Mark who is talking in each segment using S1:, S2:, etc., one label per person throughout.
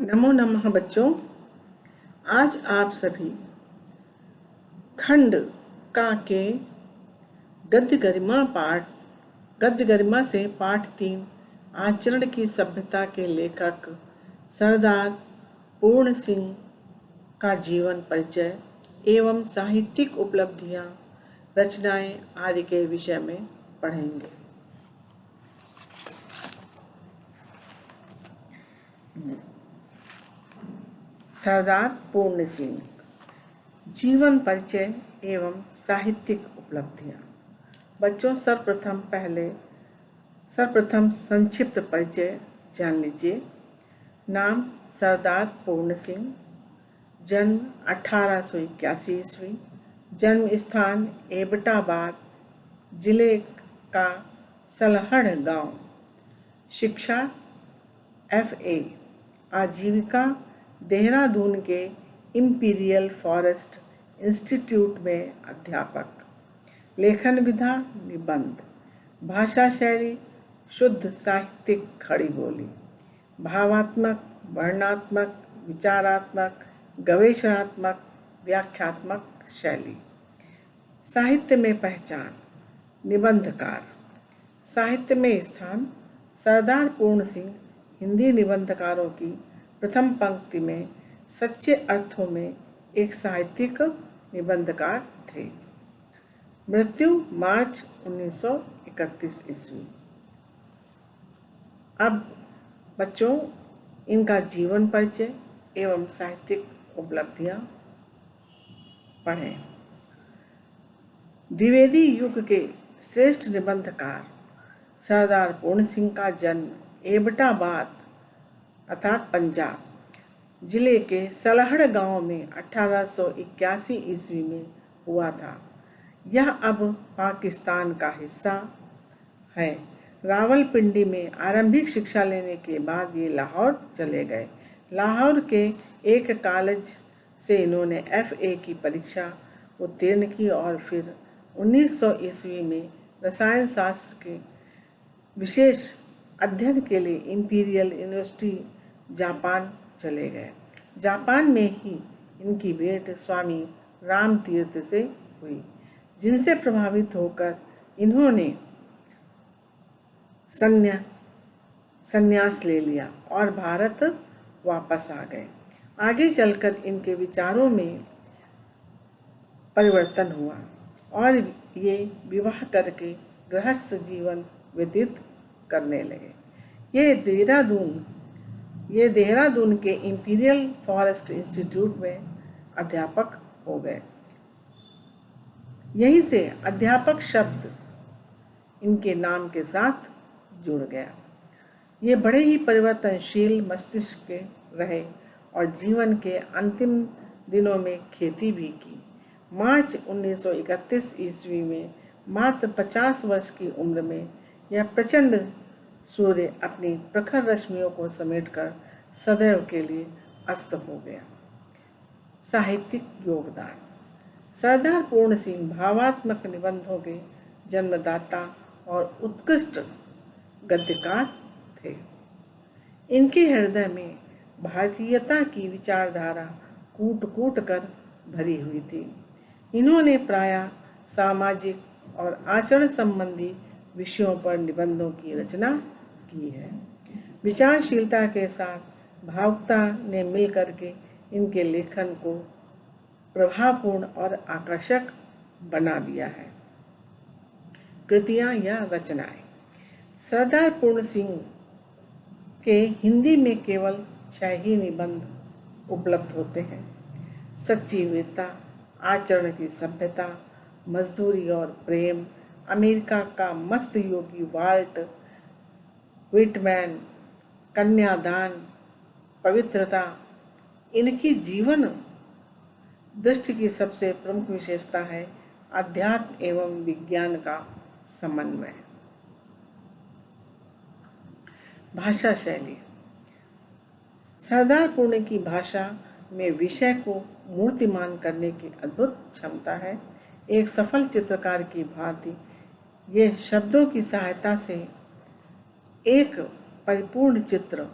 S1: नमो नमः बच्चों। आज आप सभी खंड का के गद्य गरिमा से पाठ 3 आचरण की सभ्यता के लेखक सरदार पूर्ण सिंह का जीवन परिचय एवं साहित्यिक उपलब्धियां, रचनाएं आदि के विषय में पढ़ेंगे। सरदार पूर्ण सिंह जीवन परिचय एवं साहित्यिक उपलब्धियां। बच्चों, सर्वप्रथम संक्षिप्त परिचय जान लीजिए। नाम सरदार पूर्ण सिंह, जन्म 1881 ईस्वी, जन्म स्थान एबटाबाद जिले का सलहड़ गांव, शिक्षा FA, आजीविका देहरादून के इंपीरियल फॉरेस्ट इंस्टीट्यूट में अध्यापक, लेखन विधा निबंध, भाषा शैली शुद्ध साहित्यिक खड़ी बोली, भावात्मक, वर्णनात्मक, विचारात्मक, गवेषणात्मक, व्याख्यात्मक शैली। साहित्य में पहचान, निबंधकार, साहित्य में स्थान। सरदार पूर्ण सिंह हिंदी निबंधकारों की प्रथम पंक्ति में सच्चे अर्थों में एक साहित्यिक निबंधकार थे। मृत्यु मार्च 1931 ईस्वी। अब बच्चों, इनका जीवन परिचय एवं साहित्यिक उपलब्धियां पढ़ें। द्विवेदी युग के श्रेष्ठ निबंधकार सरदार पूर्ण सिंह का जन्म एबटाबाद अर्थात पंजाब जिले के सलहड़ गांव में 1881 ईस्वी में हुआ था। यह अब पाकिस्तान का हिस्सा है। रावलपिंडी में आरंभिक शिक्षा लेने के बाद ये लाहौर चले गए। लाहौर के एक कॉलेज से इन्होंने FA की परीक्षा उत्तीर्ण की और फिर 1900 ईस्वी में रसायन शास्त्र के विशेष अध्ययन के लिए इंपीरियल यूनिवर्सिटी जापान चले गए। जापान में ही इनकी भेंट स्वामी राम तीर्थ से हुई, जिनसे प्रभावित होकर इन्होंने संन्यास ले लिया और भारत वापस आ गए। आगे चलकर इनके विचारों में परिवर्तन हुआ और ये विवाह करके गृहस्थ जीवन व्यतीत करने लगे। ये देहरादून के इंपीरियल फॉरेस्ट इंस्टीट्यूट में अध्यापक हो गए। यहीं से अध्यापक शब्द इनके नाम के साथ जुड़ गया। ये बड़े ही परिवर्तनशील मस्तिष्क के रहे और जीवन के अंतिम दिनों में खेती भी की। मार्च 1931 ईस्वी में मात्र 50 वर्ष की उम्र में यह प्रचंड सूर्य अपनी प्रखर रश्मियों को समेटकर सदैव के लिए अस्त हो गया। साहित्यिक योगदान। सरदार पूर्ण सिंह भावात्मक निबंधों के जन्मदाता और उत्कृष्ट गद्यकार थे। इनके हृदय में भारतीयता की विचारधारा कूट कूट कर भरी हुई थी। इन्होंने प्रायः सामाजिक और आचरण संबंधी विषयों पर निबंधों की रचना की है। विचारशीलता के साथ भावुकता ने मिलकर के इनके लेखन को प्रभावपूर्ण और आकर्षक बना दिया है। कृतियां या रचनाएं। सरदार पूर्ण सिंह के हिंदी में केवल 6 ही निबंध उपलब्ध होते हैं। सच्ची वीरता, आचरण की सभ्यता, मजदूरी और प्रेम, अमेरिका का मस्त योगी वाल्ट व्हिटमैन, कन्यादान, पवित्रता। इनकी जीवन दृष्टि की सबसे प्रमुख विशेषता है अध्यात्म एवं विज्ञान का समन्वय। भाषा शैली। सरदार पूर्ण की भाषा में विषय को मूर्तिमान करने की अद्भुत क्षमता है। एक सफल चित्रकार की भांति ये शब्दों की सहायता से एक परिपूर्ण चित्र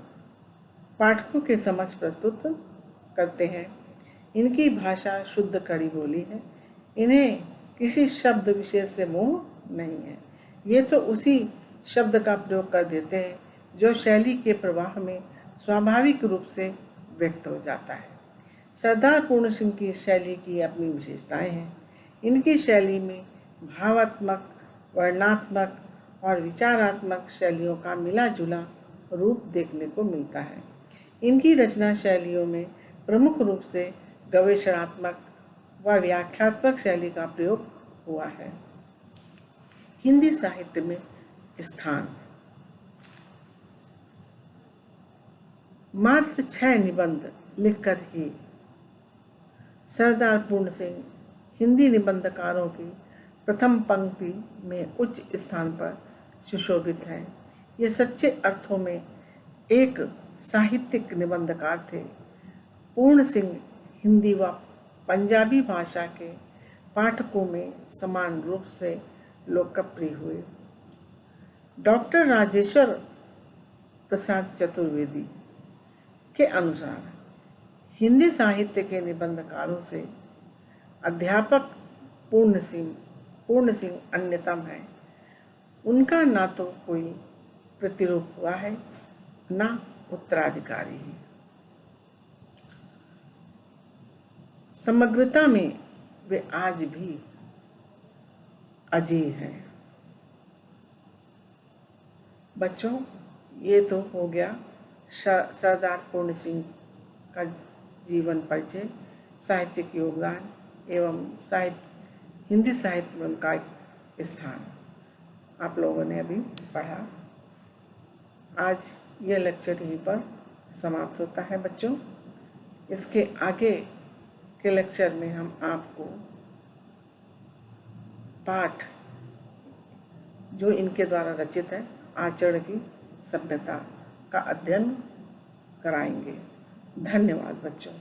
S1: पाठकों के समक्ष प्रस्तुत करते हैं। इनकी भाषा शुद्ध खड़ी बोली है। इन्हें किसी शब्द विशेष से मोह नहीं है। ये तो उसी शब्द का प्रयोग कर देते हैं जो शैली के प्रवाह में स्वाभाविक रूप से व्यक्त हो जाता है। सरदार पूर्ण सिंह की शैली की अपनी विशेषताएं हैं। इनकी शैली में भावात्मक, वर्णनात्मक और विचारात्मक शैलियों का मिला जुला रूप देखने को मिलता है। इनकी रचना शैलियों में प्रमुख रूप से गवेषणात्मक व व्याख्यात्मक शैली का प्रयोग हुआ है। हिंदी साहित्य में स्थान। मात्र 6 निबंध लिखकर ही सरदार पूर्ण सिंह हिंदी निबंधकारों की प्रथम पंक्ति में उच्च स्थान पर सुशोभित हैं। ये सच्चे अर्थों में एक साहित्यिक निबंधकार थे। पूर्ण सिंह हिंदी व पंजाबी भाषा के पाठकों में समान रूप से लोकप्रिय हुए। डॉक्टर राजेश्वर प्रसाद चतुर्वेदी के अनुसार हिंदी साहित्य के निबंधकारों से अध्यापक पूर्ण सिंह अन्यतम है। उनका ना तो कोई प्रतिरूप हुआ है, ना उत्तराधिकारी है। समग्रता में वे आज भी अजेय हैं। बच्चों, ये तो हो गया सरदार पूर्ण सिंह का जीवन परिचय, साहित्यिक योगदान एवं हिंदी साहित्य में उनका स्थान आप लोगों ने अभी पढ़ा। आज यह लेक्चर यहीं पर समाप्त होता है बच्चों। इसके आगे के लेक्चर में हम आपको पाठ जो इनके द्वारा रचित है, आचरण की सभ्यता का अध्ययन कराएंगे। धन्यवाद बच्चों।